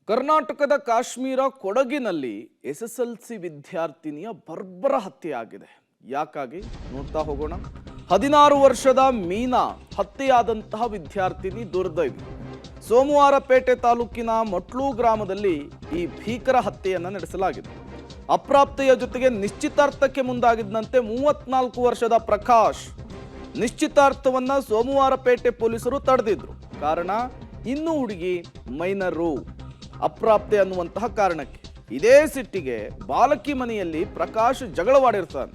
ಕರ್ನಾಟಕದ ಕಾಶ್ಮೀರ ಕೊಡಗಿನಲ್ಲಿ ಎಸ್ಎಸ್ಎಲ್ಸಿ ವಿದ್ಯಾರ್ಥಿನಿಯ ಬರ್ಬರ ಹತ್ಯೆಯಾಗಿದೆ. ಯಾಕಾಗಿ ನೋಡ್ತಾ ಹೋಗೋಣ. 16 ವರ್ಷದ ಮೀನಾ ಹತ್ಯೆಯಾದಂತಹ ವಿದ್ಯಾರ್ಥಿನಿ ದುರ್ದೈವಿ. ಸೋಮವಾರಪೇಟೆ ತಾಲೂಕಿನ ಮೊಟ್ಲು ಗ್ರಾಮದಲ್ಲಿ ಈ ಭೀಕರ ಹತ್ಯೆಯನ್ನು ನಡೆಸಲಾಗಿದೆ. ಅಪ್ರಾಪ್ತೆಯ ಜೊತೆಗೆ ನಿಶ್ಚಿತಾರ್ಥಕ್ಕೆ ಮುಂದಾಗಿದ್ದಂತೆ 34 ವರ್ಷದ ಪ್ರಕಾಶ್ ನಿಶ್ಚಿತಾರ್ಥವನ್ನ ಸೋಮವಾರಪೇಟೆ ಪೊಲೀಸರು ತಡೆದಿದ್ರು. ಕಾರಣ ಇನ್ನೂ ಹುಡುಗಿ ಮೈನರು, ಅಪ್ರಾಪ್ತೆ ಅನ್ನುವಂತಹ ಕಾರಣಕ್ಕೆ. ಇದೇ ಸಿಟ್ಟಿಗೆ ಬಾಲಕಿ ಮನೆಯಲ್ಲಿ ಪ್ರಕಾಶ್ ಜಗಳವಾಡಿರ್ತಾನೆ.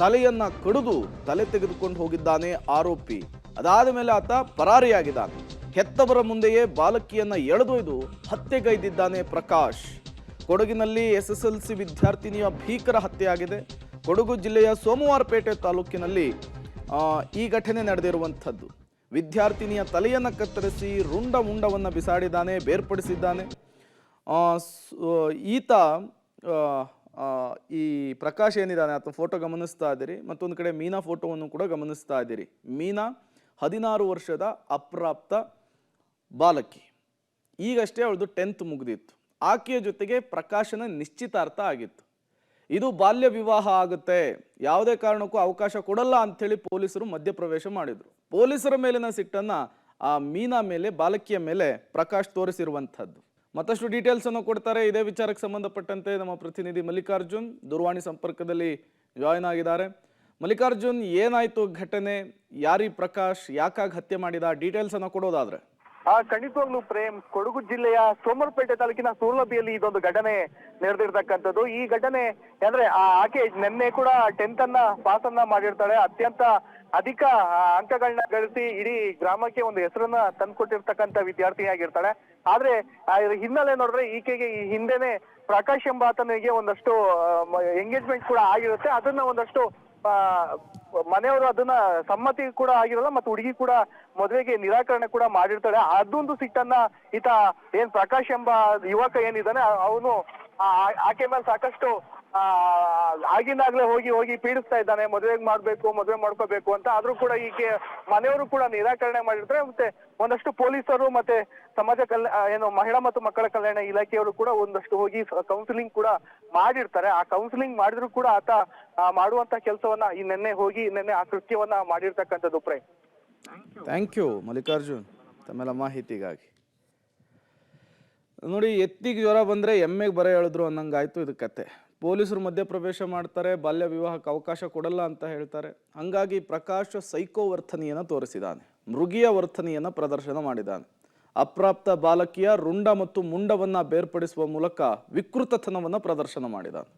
ತಲೆಯನ್ನ ಕಡಿದು ತಲೆ ತೆಗೆದುಕೊಂಡು ಹೋಗಿದ್ದಾನೆ ಆರೋಪಿ. ಅದಾದ ಮೇಲೆ ಆತ ಪರಾರಿಯಾಗಿದ್ದಾನೆ. ಹೆತ್ತವರ ಮುಂದೆಯೇ ಬಾಲಕಿಯನ್ನ ಎಳೆದೊಯ್ದು ಹತ್ಯೆಗೈದಿದ್ದಾನೆ ಪ್ರಕಾಶ್. ಕೊಡಗಿನಲ್ಲಿ ಎಸ್ಎಸ್ಎಲ್ಸಿ ವಿದ್ಯಾರ್ಥಿನಿಯ ಭೀಕರ ಹತ್ಯೆಯಾಗಿದೆ. ಕೊಡಗು ಜಿಲ್ಲೆಯ ಸೋಮವಾರಪೇಟೆ ತಾಲೂಕಿನಲ್ಲಿ ಈ ಘಟನೆ ನಡೆದಿರುವಂಥದ್ದು. ವಿದ್ಯಾರ್ಥಿನಿಯ ತಲೆಯನ್ನು ಕತ್ತರಿಸಿ ರುಂಡ ಮುಂಡವನ್ನು ಬಿಸಾಡಿದ್ದಾನೆ, ಬೇರ್ಪಡಿಸಿದ್ದಾನೆ. ಈತ ಈ ಪ್ರಕಾಶ್ ಏನಿದ್ದಾನೆ ಆತ ಫೋಟೋ ಗಮನಿಸ್ತಾ ಇದ್ದೀರಿ. ಮತ್ತೊಂದು ಕಡೆ ಮೀನಾ ಫೋಟೋವನ್ನು ಕೂಡ ಗಮನಿಸ್ತಾ ಇದ್ದೀರಿ. ಮೀನಾ 16 ವರ್ಷದ ಅಪ್ರಾಪ್ತ ಬಾಲಕಿ. ಈಗಷ್ಟೇ ಅವಳದು 10th ಮುಗಿದಿತ್ತು. ಆಕೆಯ ಜೊತೆಗೆ ಪ್ರಕಾಶನ ನಿಶ್ಚಿತಾರ್ಥ ಆಗಿತ್ತು. ಇದು ಬಾಲ್ಯ ವಿವಾಹ ಆಗುತ್ತೆ, ಯಾವುದೇ ಕಾರಣಕ್ಕೂ ಅವಕಾಶ ಕೊಡಲ್ಲ ಅಂಥೇಳಿ ಪೊಲೀಸರು ಮಧ್ಯಪ್ರವೇಶ ಮಾಡಿದರು. ಪೊಲೀಸರ ಮೇಲಿನ ಸಿಟ್ಟನ್ನು ಆ ಮೀನಾ ಮೇಲೆ, ಬಾಲಕಿಯ ಮೇಲೆ ಪ್ರಕಾಶ್ ತೋರಿಸಿರುವಂಥದ್ದು. ಮತ್ತಷ್ಟು ಡೀಟೇಲ್ಸ್ ಅನ್ನು ಕೊಡ್ತಾರೆ. ಇದೇ ವಿಚಾರಕ್ಕೆ ಸಂಬಂಧಪಟ್ಟಂತೆ ನಮ್ಮ ಪ್ರತಿನಿಧಿ ಮಲ್ಲಿಕಾರ್ಜುನ್ ದೂರವಾಣಿ ಸಂಪರ್ಕದಲ್ಲಿ ಜಾಯಿನ್ ಆಗಿದ್ದಾರೆ. ಮಲ್ಲಿಕಾರ್ಜುನ್, ಏನಾಯ್ತು ಘಟನೆ? ಯಾರಿ ಪ್ರಕಾಶ್, ಯಾಕಾಗಿ ಹತ್ಯೆ ಮಾಡಿದ? ಡೀಟೇಲ್ಸ್ ಅನ್ನು ಕೊಡೋದಾದ್ರೆ. ಖಂಡಿತವಾಗ್ಲೂ ಪ್ರೇಮ್, ಕೊಡಗು ಜಿಲ್ಲೆಯ ಸೋಮವಾರಪೇಟೆ ತಾಲೂಕಿನ ಸೂರ್ಲಬಿಯಲ್ಲಿ ಇದೊಂದು ಘಟನೆ ನಡೆದಿರ್ತಕ್ಕಂಥದ್ದು. ಈ ಘಟನೆ ಅಂದ್ರೆ ಆಕೆ ನಿನ್ನೆ ಕೂಡ 10th ಅನ್ನ ಪಾಸ್ ಅನ್ನ ಮಾಡಿರ್ತಾಳೆ. ಅತ್ಯಂತ ಅಧಿಕ ಅಂಕಗಳನ್ನ ಗಳಿಸಿ ಇಡೀ ಗ್ರಾಮಕ್ಕೆ ಒಂದು ಹೆಸರನ್ನ ತಂದ್ಕೊಟ್ಟಿರ್ತಕ್ಕಂಥ ವಿದ್ಯಾರ್ಥಿಯಾಗಿರ್ತಾಳೆ. ಆದ್ರೆ ಹಿನ್ನೆಲೆ ನೋಡಿದ್ರೆ ಈಕೆಗೆ ಈ ಹಿಂದೆನೆ ಪ್ರಕಾಶ್ ಎಂಬಾತನಿಗೆ ಒಂದಷ್ಟು ಎಂಗೇಜ್ಮೆಂಟ್ ಕೂಡ ಆಗಿರುತ್ತೆ. ಅದನ್ನ ಒಂದಷ್ಟು ಮನೆಯವರು ಅದನ್ನ ಸಮ್ಮತಿ ಕೂಡ ಆಗಿರಲ್ಲ, ಮತ್ತು ಹುಡುಗಿ ಕೂಡ ಮದುವೆಗೆ ನಿರಾಕರಣೆ ಕೂಡ ಮಾಡಿರ್ತಾಳೆ. ಅದೊಂದು ಸಿಟ್ಟನ್ನ ಈತ ಪ್ರಕಾಶ್ ಎಂಬ ಯುವಕ ಏನಿದ್ದಾನೆ ಅವನು ಆಕೆ ಮೇಲೆ ಸಾಕಷ್ಟು ಆಗಿಂದಾಗ್ಲೇ ಹೋಗಿ ಪೀಡಿಸ್ತಾ ಇದ್ದಾನೆ. ಮದುವೆ ಮಾಡ್ಕೋಬೇಕು ಅಂತ. ಆದ್ರೂ ಕೂಡ ಈಕೆ ಮನೆಯವರು ಕೂಡ ನಿರಾಕರಣೆ ಮಾಡಿರ್ತಾರೆ. ಮತ್ತೆ ಒಂದಷ್ಟು ಪೊಲೀಸರು ಮತ್ತೆ ಸಮಾಜ ಮಹಿಳಾ ಮತ್ತು ಮಕ್ಕಳ ಕಲ್ಯಾಣ ಇಲಾಖೆಯವರು ಕೂಡ ಒಂದಷ್ಟು ಹೋಗಿ ಕೌನ್ಸಿಲಿಂಗ್ ಕೂಡ ಮಾಡಿರ್ತಾರೆ. ಆ ಕೌನ್ಸಿಲಿಂಗ್ ಮಾಡಿದ್ರು ಕೂಡ ಆತ ಮಾಡುವಂತ ಕೆಲಸವನ್ನ ನಿನ್ನೆ ಆ ಕೃತ್ಯವನ್ನ ಮಾಡಿರ್ತಕ್ಕಂಥದ್ದು. ಪ್ರೇಮ್, ಥ್ಯಾಂಕ್ ಯು ಮಲ್ಲಿಕಾರ್ಜುನ್ ತಮ್ಮೆಲ್ಲ ಮಾಹಿತಿಗಾಗಿ. ನೋಡಿ, ಎತ್ತಿಗೆ ಜ್ವರ ಬಂದರೆ ಎಮ್ಮೆಗೆ ಬರ ಹೇಳಿದ್ರು ಅನ್ನಂಗಾಯ್ತು ಇದು ಕತೆ. ಪೊಲೀಸರು ಮಧ್ಯಪ್ರವೇಶ ಮಾಡ್ತಾರೆ, ಬಾಲ್ಯ ವಿವಾಹಕ್ಕೆ ಅವಕಾಶ ಕೊಡಲ್ಲ ಅಂತ ಹೇಳ್ತಾರೆ. ಹಾಗಾಗಿ ಪ್ರಕಾಶ್ ಸೈಕೋ ವರ್ತನೆಯನ್ನು ತೋರಿಸಿದ್ದಾನೆ, ಮೃಗೀಯ ವರ್ತನೆಯನ್ನು ಪ್ರದರ್ಶನ ಮಾಡಿದ್ದಾನೆ. ಅಪ್ರಾಪ್ತ ಬಾಲಕಿಯ ರುಂಡ ಮತ್ತು ಮುಂಡವನ್ನು ಬೇರ್ಪಡಿಸುವ ಮೂಲಕ ವಿಕೃತತನವನ್ನು ಪ್ರದರ್ಶನ ಮಾಡಿದ್ದಾನೆ.